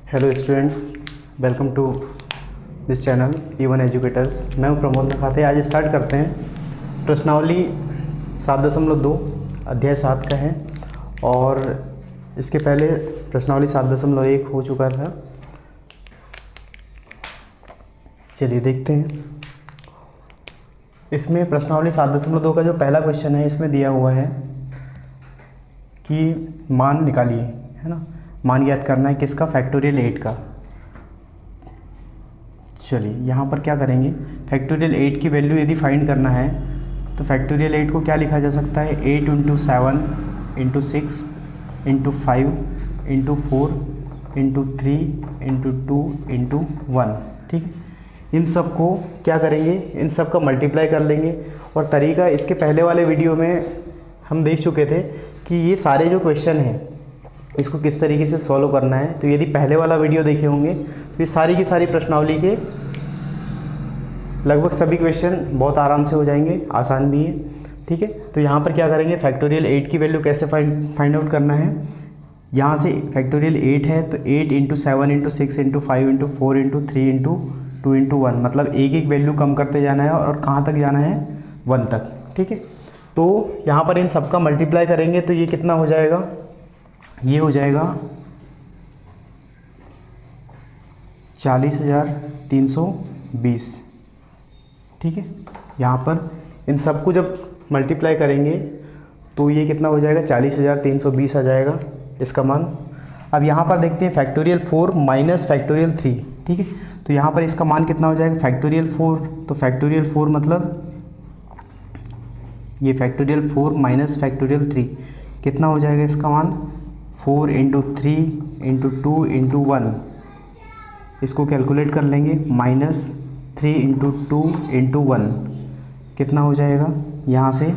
Hello students, welcome to this channel E1 educators. मैं हूं प्रमोद नखाते। आज स्टार्ट करते हैं। प्रश्नावली 7.2 अध्याय 7 का है और इसके पहले प्रश्नावली 7.1 हो चुका था। चलिए देखते हैं। इसमें प्रश्नावली 7.2 का जो पहला क्वेश्चन है, इसमें दिया हुआ है कि मान निकालिए, है ना। मान ज्ञात करना है किसका? फैक्टोरियल 8 का। चलिए यहाँ पर क्या करेंगे, फैक्टोरियल 8 की वैल्यू यदि फाइंड करना है तो फैक्टोरियल 8 को क्या लिखा जा सकता है? 8 × 7 × 6 × 5 × 4 × 3 × 2 × 1। ठीक है, इन सब को क्या करेंगे, इन सब का मल्टीप्लाई कर लेंगे। और तरीका इसके पहले वाले वीडियो में हम देख चुके थे कि ये सारे जो क्वेश्चन हैं इसको किस तरीके से सॉल्व करना है। तो यदि पहले वाला वीडियो देखे होंगे तो ये सारी की सारी प्रश्नावली के लगभग सभी क्वेश्चन बहुत आराम से हो जाएंगे, आसान भी है। ठीक है, तो यहाँ पर क्या करेंगे, फैक्टोरियल 8 की वैल्यू कैसे फाइंड आउट करना है। यहाँ से फैक्टोरियल 8 है तो 8 × 7 × 6 × 5 × 4 × 3 × 2 × 1, मतलब एक एक वैल्यू कम करते जाना है और कहाँ तक जाना है? 1 तक। ठीक है, तो यहाँ पर इन सबका मल्टीप्लाई करेंगे तो ये कितना हो जाएगा? ये हो जाएगा 40,320। ठीक है, यहाँ पर इन सबको जब मल्टीप्लाई करेंगे तो ये कितना हो जाएगा? 40,320 आ जाएगा इसका मान। अब यहाँ पर देखते हैं फैक्टोरियल 4 माइनस फैक्टोरियल 3। ठीक है, तो यहाँ पर इसका मान कितना हो जाएगा? फैक्टोरियल 4, तो फैक्टोरियल 4 मतलब ये फैक्टोरियल 4 माइनस फैक्टोरियल 3 कितना हो जाएगा इसका मान? 4 × 3 × 2 × 1। इसको कैलकुलेट कर लेंगे, -3 × 2 × 1 कितना हो जाएगा? यहाँ से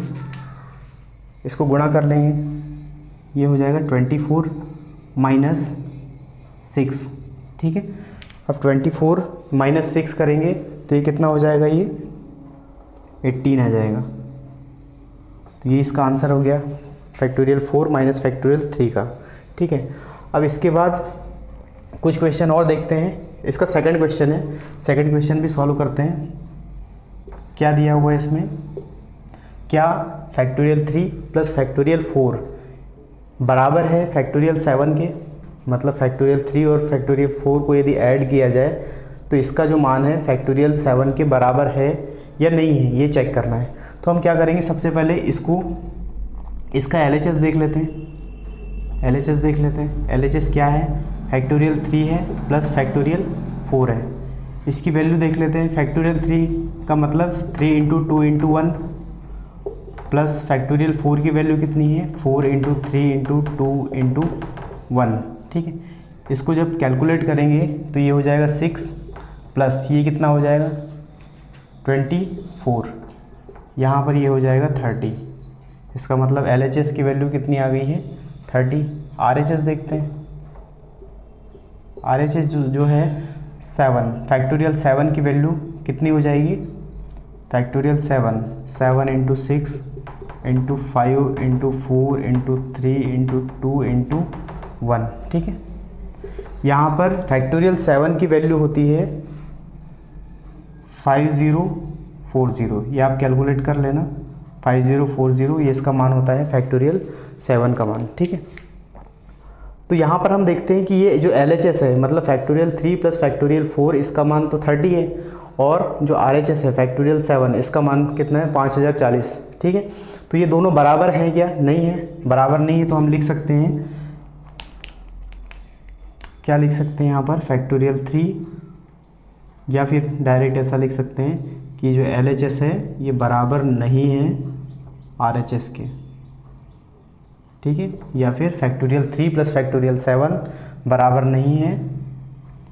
इसको गुणा कर लेंगे, ये हो जाएगा 24 - 6। ठीक है, अब 24 - 6 करेंगे तो ये कितना हो जाएगा? ये 18 आ जाएगा। तो ये इसका आंसर हो गया, फैक्टोरियल 4 माइनस फैक्टोरियल 3 का। ठीक है, अब इसके बाद कुछ क्वेश्चन और देखते हैं। इसका सेकंड क्वेश्चन है, सेकंड क्वेश्चन भी सॉल्व करते हैं। क्या दिया हुआ है इसमें? क्या फैक्टोरियल 3 प्लस फैक्टोरियल 4 बराबर है फैक्टोरियल 7 के? मतलब फैक्टोरियल 3 और फैक्टोरियल 4 को यदि ऐड किया जाए तो इसका जो मान है फैक्टोरियल 7 के बराबर है या नहीं है, ये चेक करना है। तो हम क्या करेंगे, सबसे पहले इसका LHS देख लेते हैं। LHS देख लेते हैं। LHS क्या है? फैक्टोरियल 3 है प्लस फैक्टोरियल 4 है। इसकी वैल्यू देख लेते हैं। फैक्टोरियल 3 का मतलब 3 × 2 × 1 प्लस फैक्टोरियल 4 की वैल्यू कितनी है? 4 × 3 × 2 × 1। ठीक है, इसको जब कैलकुलेट करेंगे तो ये हो जाएगा 6 प्लस ये कितना हो जाएगा? 24। यहाँ पर ये हो जाएगा 30। इसका मतलब LHS की वैल्यू कितनी आ गई है? 30। RHS देखते हैं। RHS जो है 7, फैक्टोरियल 7 की वैल्यू कितनी हो जाएगी? फैक्टोरियल 7 × 6 × 5 × 4 × 3 × 2 × 1। ठीक है, यहाँ पर फैक्टोरियल 7 की वैल्यू होती है 5040। ये आप कैलकुलेट कर लेना, 5040 ये इसका मान होता है फैक्टोरियल 7 का मान। ठीक है, तो यहाँ पर हम देखते हैं कि ये जो LHS है मतलब फैक्टोरियल 3 प्लस फैक्टोरियल 4 इसका मान तो 30 है और जो RHS है फैक्टोरियल 7 इसका मान कितना है? 5040। ठीक है, तो ये दोनों बराबर हैं क्या? नहीं है, बराबर नहीं है। तो हम लिख सकते हैं, क्या लिख सकते हैं यहाँ पर? फैक्टोरियल 3 या फिर डायरेक्ट ऐसा लिख सकते हैं कि जो LHS है ये बराबर नहीं है RHS के। ठीक है, या फिर फैक्टोरियल 3 प्लस फैक्टोरियल 7 बराबर नहीं है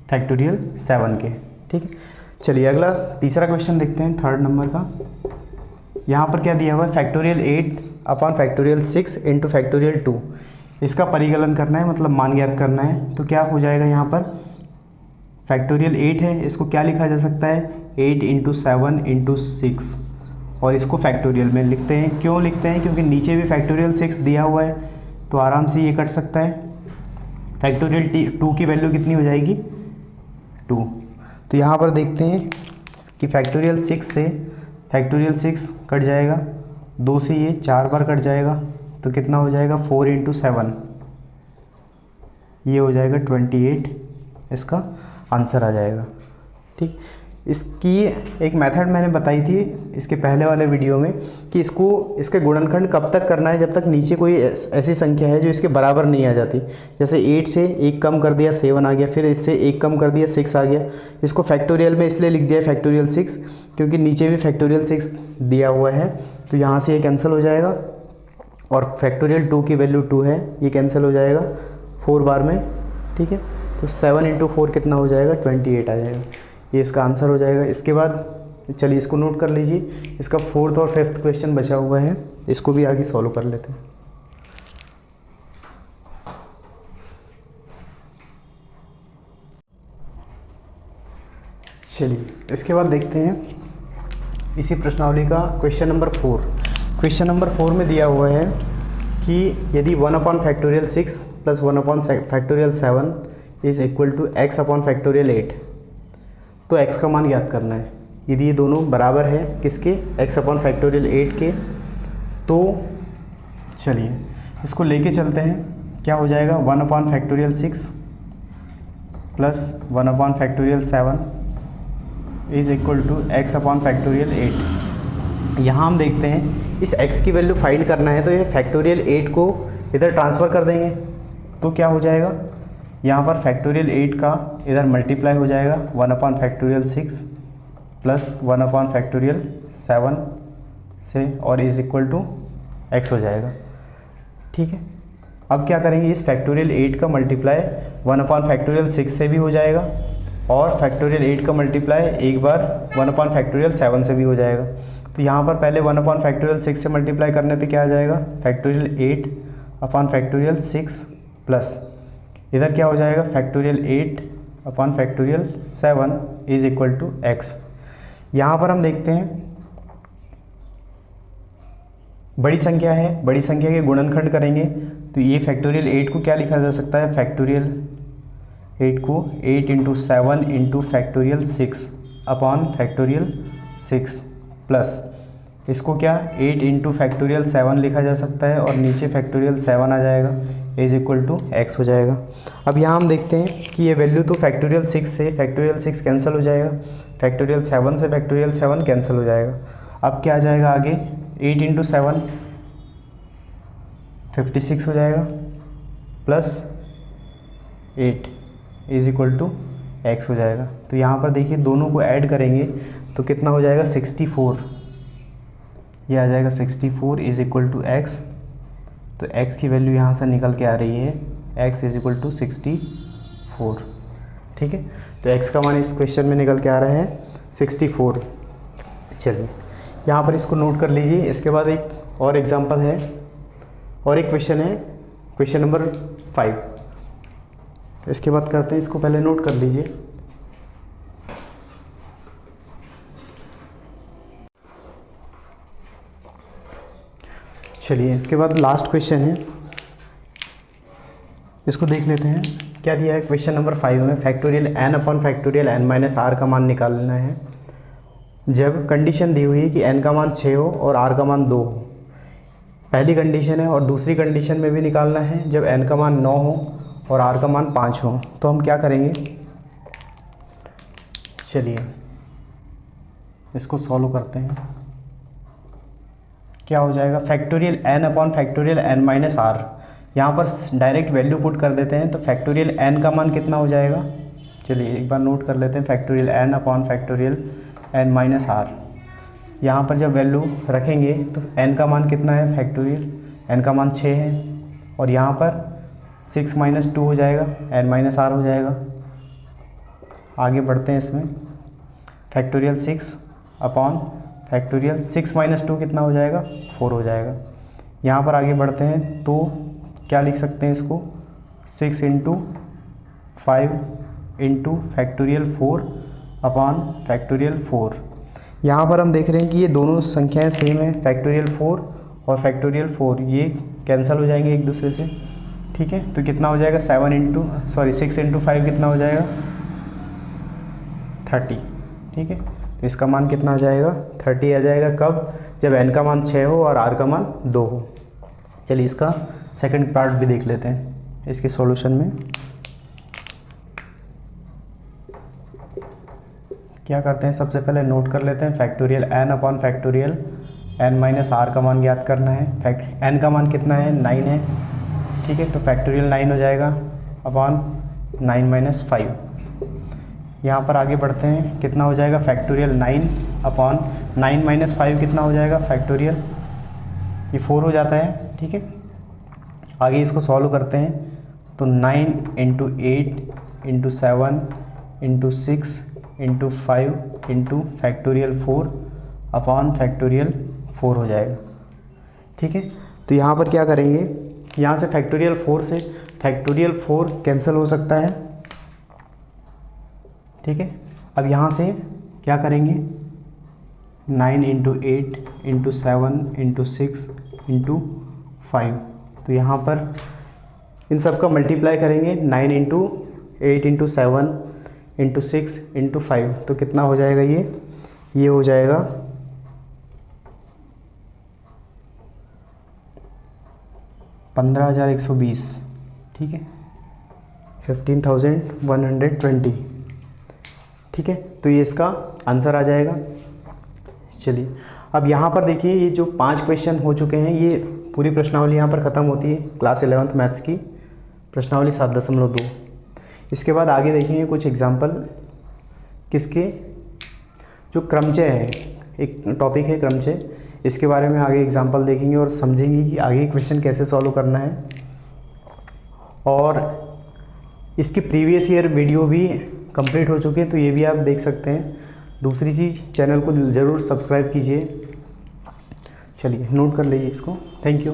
फैक्टोरियल 7 के। ठीक है, चलिए अगला तीसरा क्वेश्चन देखते हैं, थर्ड नंबर का। यहाँ पर क्या दिया हुआ है? Factorial 8 upon factorial 6 × factorial 2। इसका परिकलन करना है, मतलब मान ज्ञात करना है। तो क्या हो जाएगा? यहाँ पर फैक्टोरियल 8 है, इसको क्या लिखा जा सकता है? 8 × 7 × 6 और इसको फैक्टोरियल में लिखते हैं। क्यों लिखते हैं? क्योंकि नीचे भी फैक्टोरियल 6 दिया हुआ है तो आराम से ये कट सकता है। फैक्टोरियल 2 की वैल्यू कितनी हो जाएगी 2। तो यहाँ पर देखते हैं कि फैक्टोरियल 6 से फैक्टोरियल 6 कट जाएगा, 2 से ये 4 बार कट जाएगा, तो कितना हो जाएगा 4 × 7, ये हो जाएगा 28, इसका आंसर आ जाएगा। ठीक, इसकी एक मेथड मैंने बताई थी इसके पहले वाले वीडियो में कि इसके गुणनखंड कब तक करना है, जब तक नीचे कोई ऐसी संख्या है जो इसके बराबर नहीं आ जाती। जैसे 8 से 1 कम कर दिया 7 आ गया, फिर इससे 1 कम कर दिया 6 आ गया। इसको फैक्टोरियल में इसलिए लिख दिया फैक्टोरियल 6 क्योंकि नीचे भी फैक्टोरियल 6 दिया हुआ है, तो यहाँ से ये कैंसिल हो जाएगा और फैक्टोरियल 2 की वैल्यू 2 है, ये कैंसिल हो जाएगा 4 बार में। ठीक है, तो 7 × 4 कितना हो जाएगा 28 आ जाएगा, ये इसका आंसर हो जाएगा। इसके बाद चलिए इसको नोट कर लीजिए, इसका 4th और 5th क्वेश्चन बचा हुआ है, इसको भी आगे सॉल्व कर लेते हैं। चलिए इसके बाद देखते हैं इसी प्रश्नावली का क्वेश्चन नंबर 4। क्वेश्चन नंबर 4 में दिया हुआ है कि यदि 1/6 + 1/7 is equal to x upon factorial 8, तो x का मान ज्ञात करना है। यदि ये दोनों बराबर है किसके, x अपॉन फैक्टोरियल 8 के, तो चलिए इसको लेके चलते हैं। क्या हो जाएगा 1/6 + 1/7 is equal to x upon factorial 8। यहाँ हम देखते हैं इस x की वैल्यू फाइंड करना है, तो ये फैक्टोरियल 8 को इधर ट्रांसफ़र कर देंगे, तो क्या हो जाएगा यहाँ पर फैक्टोरियल 8 का इधर मल्टीप्लाई हो जाएगा 1/6 + 1/7 से और इज इक्वल टू x हो जाएगा। ठीक है, अब क्या करेंगे, इस फैक्टोरियल 8 का मल्टीप्लाई 1/6 से भी हो जाएगा और फैक्टोरियल 8 का मल्टीप्लाई एक बार 1/7 से भी हो जाएगा। तो यहाँ पर पहले 1/6 से मल्टीप्लाई करने पे क्या आ जाएगा, फैक्टोरियल 8/6 प्लस इधर क्या हो जाएगा factorial 8/7 is equal to x। यहाँ पर हम देखते हैं बड़ी संख्या है, बड़ी संख्या के गुणनखंड करेंगे, तो ये फैक्टोरियल 8 को क्या लिखा जा सकता है, फैक्टोरियल 8 को 8 × 7 × फैक्टोरियल 6 अपॉन फैक्टोरियल 6 प्लस इसको क्या 8 × फैक्टोरियल 7 लिखा जा सकता है और नीचे फैक्टोरियल 7 आ जाएगा इज इक्वल टू x हो जाएगा। अब यहाँ हम देखते हैं कि ये वैल्यू तो फैक्टोरियल 6 से फैक्टोरियल 6 कैंसिल हो जाएगा, फैक्टोरियल 7 से फैक्टोरियल 7 कैंसिल हो जाएगा। अब क्या आ जाएगा आगे 8 × 7 56 हो जाएगा plus 8 is equal to x हो जाएगा। तो यहाँ पर देखिए दोनों को ऐड करेंगे तो कितना हो जाएगा 64, ये आ जाएगा 64 इज इक्वल टू x। तो x की वैल्यू यहाँ से निकल के आ रही है x इज इक्वल टू 64। ठीक है, तो x का मान इस क्वेश्चन में निकल के आ रहा है 64। चलिए यहाँ पर इसको नोट कर लीजिए। इसके बाद एक और एग्जांपल है और एक क्वेश्चन है, क्वेश्चन नंबर 5। इसके बाद करते हैं, इसको पहले नोट कर लीजिए। चलिए इसके बाद लास्ट क्वेश्चन है, इसको देख लेते हैं। क्या दिया है क्वेश्चन नंबर 5 में, factorial n upon factorial n minus r का मान निकालना है जब कंडीशन दी हुई है कि n का मान 6 हो और r का मान 2 हो। पहली कंडीशन है और दूसरी कंडीशन में भी निकालना है जब n का मान 9 हो और r का मान 5 हो। तो हम क्या करेंगे, चलिए इसको सॉल्व करते हैं। क्या हो जाएगा factorial n upon factorial n minus r, यहाँ पर डायरेक्ट वैल्यू पुट कर देते हैं। तो फैक्टोरियल n का मान कितना हो जाएगा, चलिए एक बार नोट कर लेते हैं। Factorial n upon factorial n minus r, यहाँ पर जब वैल्यू रखेंगे तो n का मान कितना है, फैक्टोरियल n का मान 6 है और यहाँ पर 6 - 2 हो जाएगा, n माइनस r हो जाएगा। आगे बढ़ते हैं इसमें, फैक्टोरियल 6 अपॉन फैक्टोरियल 6 - 2 कितना हो जाएगा, 4 हो जाएगा। यहाँ पर आगे बढ़ते हैं तो क्या लिख सकते हैं इसको, 6 × 5 × फैक्टोरियल 4 अपॉन फैक्टोरियल 4। यहाँ पर हम देख रहे हैं कि ये दोनों संख्याएं सेम है, फैक्टोरियल 4 और फैक्टोरियल 4 ये कैंसिल हो जाएंगे एक दूसरे से। ठीक है, तो कितना हो जाएगा 6 इंटू 5 कितना हो जाएगा 30। ठीक है, तो इसका मान कितना आ जाएगा 30 आ जाएगा। कब? जब n का मान 6 हो और r का मान 2 हो। चलिए इसका सेकंड पार्ट भी देख लेते हैं इसके सॉल्यूशन में। क्या करते हैं, सबसे पहले नोट कर लेते हैं factorial n upon factorial n minus r का मान ज्ञात करना है। n का मान कितना है 9 है। ठीक है, तो फैक्टोरियल 9 हो जाएगा अपॉन 9 माइनस 5। यहाँ पर आगे बढ़ते हैं, कितना हो जाएगा फैक्टोरियल 9 अपॉन 9 माइनस 5 कितना हो जाएगा फैक्टोरियल, ये 4 हो जाता है। ठीक है, आगे इसको सॉल्व करते हैं तो 9 into 8 into 7 into 6 into 5 into factorial 4 upon factorial 4 हो जाएगा। ठीक है, तो यहाँ पर क्या करेंगे, यहाँ से फैक्टोरियल 4 से फैक्टोरियल 4 कैंसिल हो सकता है। ठीक है, अब यहाँ से क्या करेंगे 9 इंटू 8 इंटू 7 इंटू 6 इंटू 5, तो यहाँ पर इन सब का मल्टीप्लाई करेंगे 9 इंटू 8 इंटू 7 इंटू 6 इंटू 5, तो कितना हो जाएगा ये हो जाएगा 15,120। ठीक है, 15,120। ठीक है, तो ये इसका आंसर आ जाएगा। चलिए अब यहाँ पर देखिए, ये जो 5 क्वेश्चन हो चुके हैं, ये पूरी प्रश्नावली यहाँ पर ख़त्म होती है क्लास 11th मैथ्स की प्रश्नावली 7.2। इसके बाद आगे देखेंगे कुछ एग्जाम्पल किसके, जो क्रमचय है, एक टॉपिक है क्रमचय, इसके बारे में आगे एग्जाम्पल देखेंगे और समझेंगे कि आगे क्वेश्चन कैसे सॉल्व करना है। और इसकी प्रीवियस ईयर वीडियो भी कंप्लीट हो चुके हैं, तो ये भी आप देख सकते हैं। दूसरी चीज़, चैनल को ज़रूर सब्सक्राइब कीजिए। चलिए नोट कर लीजिए इसको। Thank you.